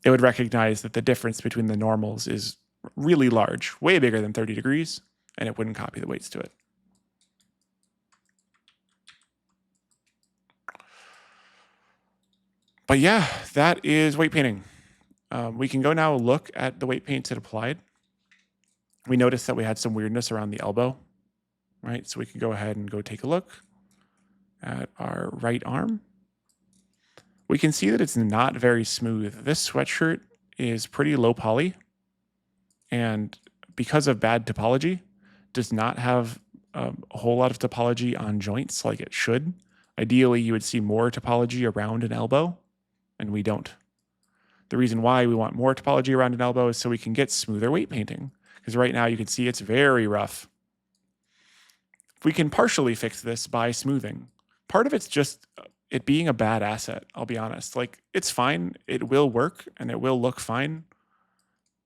it would recognize that the difference between the normals is really large, way bigger than 30 degrees, and it wouldn't copy the weights to it. But yeah, that is weight painting. We can go now look at the weight paints it applied. We noticed that we had some weirdness around the elbow, right? So we can go ahead and go take a look at our right arm. We can see that it's not very smooth. This sweatshirt is pretty low poly, and because of bad topology, does not have a whole lot of topology on joints like it should. Ideally, you would see more topology around an elbow, and we don't. The reason why we want more topology around an elbow is so we can get smoother weight painting, because right now you can see it's very rough. We can partially fix this by smoothing. Part of it's just it being a bad asset, I'll be honest. Like, it's fine, it will work, and it will look fine,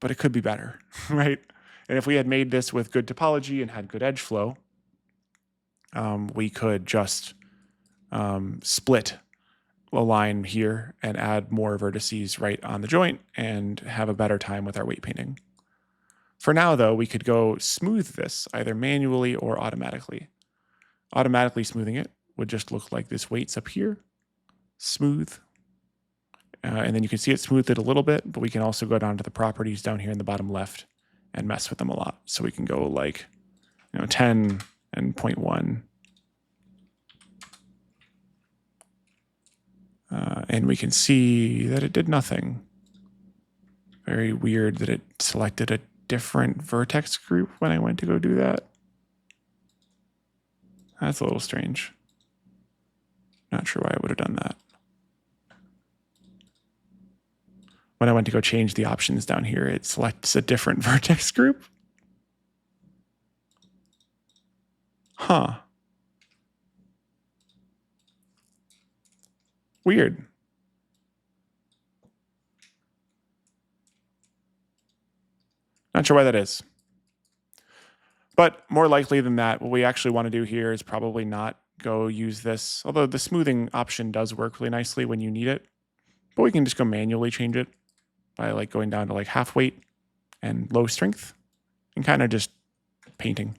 but it could be better, right? And if we had made this with good topology and had good edge flow, we could just split a line here and add more vertices right on the joint and have a better time with our weight painting. For now, though, we could go smooth this either manually or automatically. Automatically smoothing it would just look like this weights up here, smooth. And then you can see it smoothed it a little bit, but we can also go down to the properties down here in the bottom left and mess with them a lot. So we can go like, 10 and 0.1. And we can see that it did nothing. Very weird that it selected a different vertex group when I went to go do that. That's a little strange. Not sure why I would have done that. When I went to go change the options down here, it selects a different vertex group. Huh. Weird. Not sure why that is. But more likely than that, what we actually want to do here is probably not go use this, although the smoothing option does work really nicely when you need it. But we can just go manually change it by like going down to like half weight and low strength and kind of just painting.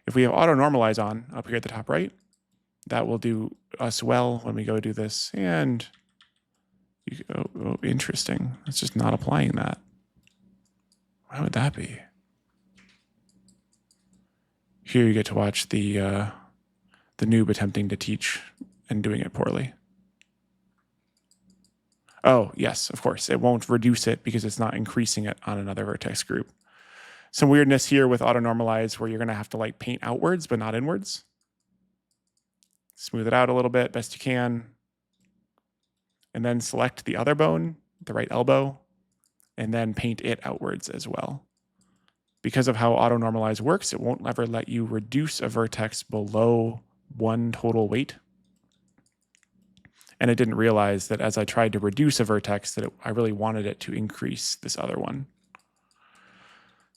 If we have auto normalize on up here at the top right, that will do us well when we go do this. And interesting. It's just not applying that. Why would that be? Here you get to watch the noob attempting to teach and doing it poorly. Oh, yes, of course. It won't reduce it because it's not increasing it on another vertex group. Some weirdness here with auto normalize where you're going to have to like paint outwards but not inwards. Smooth it out a little bit best you can. And then select the other bone, the right elbow, and then paint it outwards as well. Because of how auto normalize works, it won't ever let you reduce a vertex below 1 total weight. And it didn't realize that as I tried to reduce a vertex that I really wanted it to increase this other one.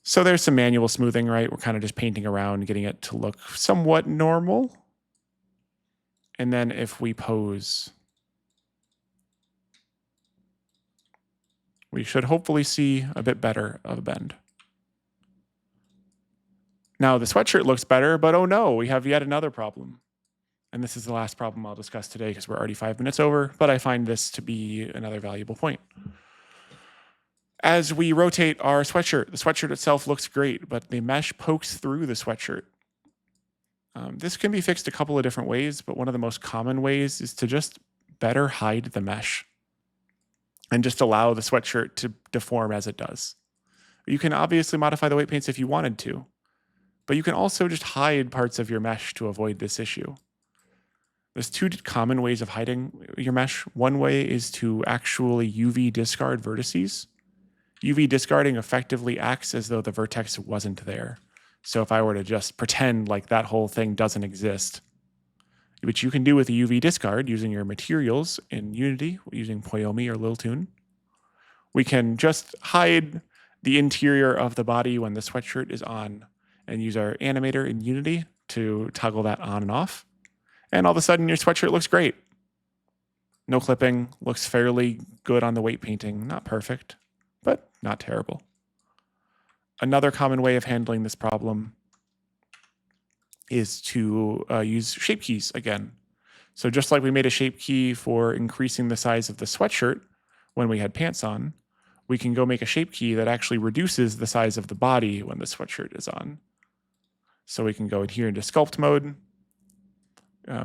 So there's some manual smoothing, right? We're kind of just painting around, getting it to look somewhat normal. And then if we pose, we should hopefully see a bit better of a bend. Now the sweatshirt looks better, but oh no, we have yet another problem. And this is the last problem I'll discuss today because we're already 5 minutes over, but I find this to be another valuable point. As we rotate our sweatshirt, the sweatshirt itself looks great, but the mesh pokes through the sweatshirt. This can be fixed a couple of different ways, but one of the most common ways is to just better hide the mesh and just allow the sweatshirt to deform as it does. You can obviously modify the weight paints if you wanted to, but you can also just hide parts of your mesh to avoid this issue. There's 2 common ways of hiding your mesh. One way is to actually UV discard vertices. UV discarding effectively acts as though the vertex wasn't there. So if I were to just pretend like that whole thing doesn't exist, which you can do with a UV discard using your materials in Unity, using Poyomi or Liltoon, we can just hide the interior of the body when the sweatshirt is on and use our animator in Unity to toggle that on and off. And all of a sudden, your sweatshirt looks great. No clipping, looks fairly good on the weight painting. Not perfect, but not terrible. Another common way of handling this problem is to use shape keys again. So just like we made a shape key for increasing the size of the sweatshirt when we had pants on, we can go make a shape key that actually reduces the size of the body when the sweatshirt is on. So we can go in here into sculpt mode,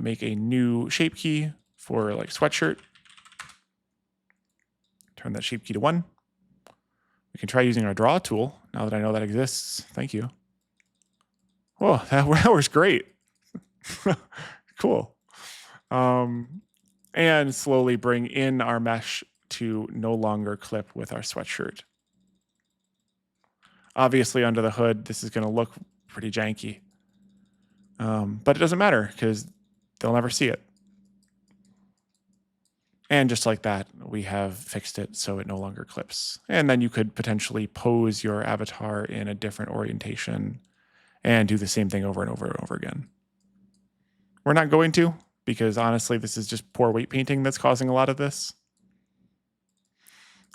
make a new shape key for like sweatshirt. Turn that shape key to 1. We can try using our draw tool now that I know that exists. Thank you. Whoa, that works great. Cool. And slowly bring in our mesh to no longer clip with our sweatshirt. Obviously under the hood, this is going to look pretty janky. But it doesn't matter because they'll never see it. And just like that, we have fixed it so it no longer clips. And then you could potentially pose your avatar in a different orientation and do the same thing over and over and over again. We're not going to, because honestly, this is just poor weight painting that's causing a lot of this.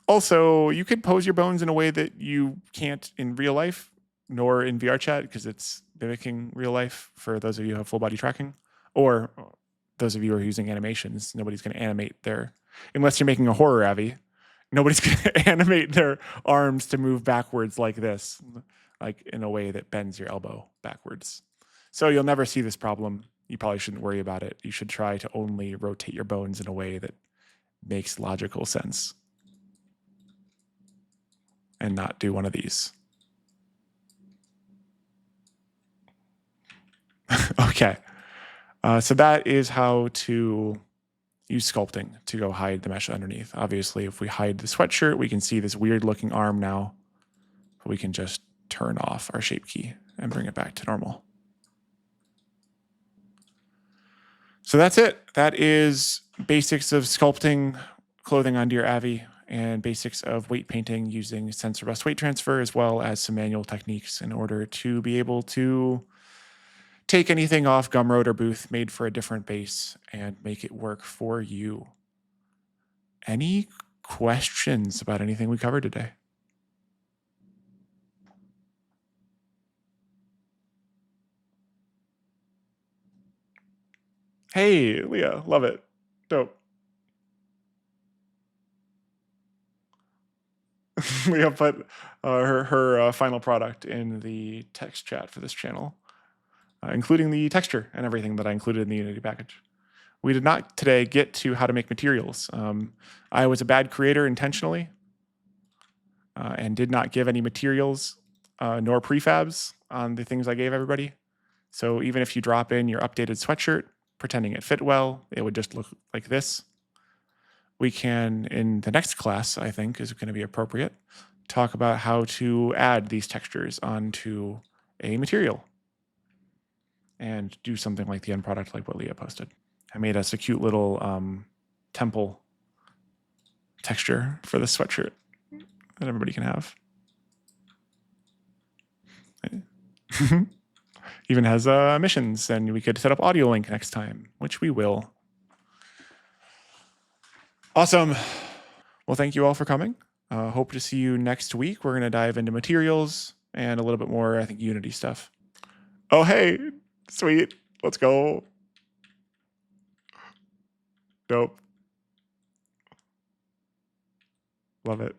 Also, you could pose your bones in a way that you can't in real life, nor in VRChat, because it's mimicking real life for those of you who have full body tracking, or those of you who are using animations. Nobody's going to animate their, unless you're making a horror Avi, nobody's going to animate their arms to move backwards like this, like in a way that bends your elbow backwards. So you'll never see this problem. You probably shouldn't worry about it. You should try to only rotate your bones in a way that makes logical sense and not do one of these. Okay. So that is how to use sculpting to go hide the mesh underneath. Obviously, if we hide the sweatshirt, we can see this weird looking arm now. We can just turn off our shape key and bring it back to normal. So that's it. That is basics of sculpting clothing onto your Avi. and basics of weight painting using sensor bus weight transfer, as well as some manual techniques in order to be able to take anything off Gumroad or Booth made for a different base and make it work for you. Any questions about anything we covered today? Hey, Leah, love it. Dope. Leah put her final product in the text chat for this channel, including the texture and everything that I included in the Unity package. We did not today get to how to make materials. I was a bad creator intentionally and did not give any materials nor prefabs on the things I gave everybody. So even if you drop in your updated sweatshirt, pretending it fit well, it would just look like this. We can, in the next class, I think is going to be appropriate, talk about how to add these textures onto a material and do something like the end product, like what Leah posted. I made us a cute little temple texture for the sweatshirt that everybody can have. Even has missions, and we could set up audio link next time, which we will. Awesome. Well, thank you all for coming. Hope to see you next week. We're going to dive into materials and a little bit more, I think, Unity stuff. Oh, hey, sweet. Let's go. Dope. Love it.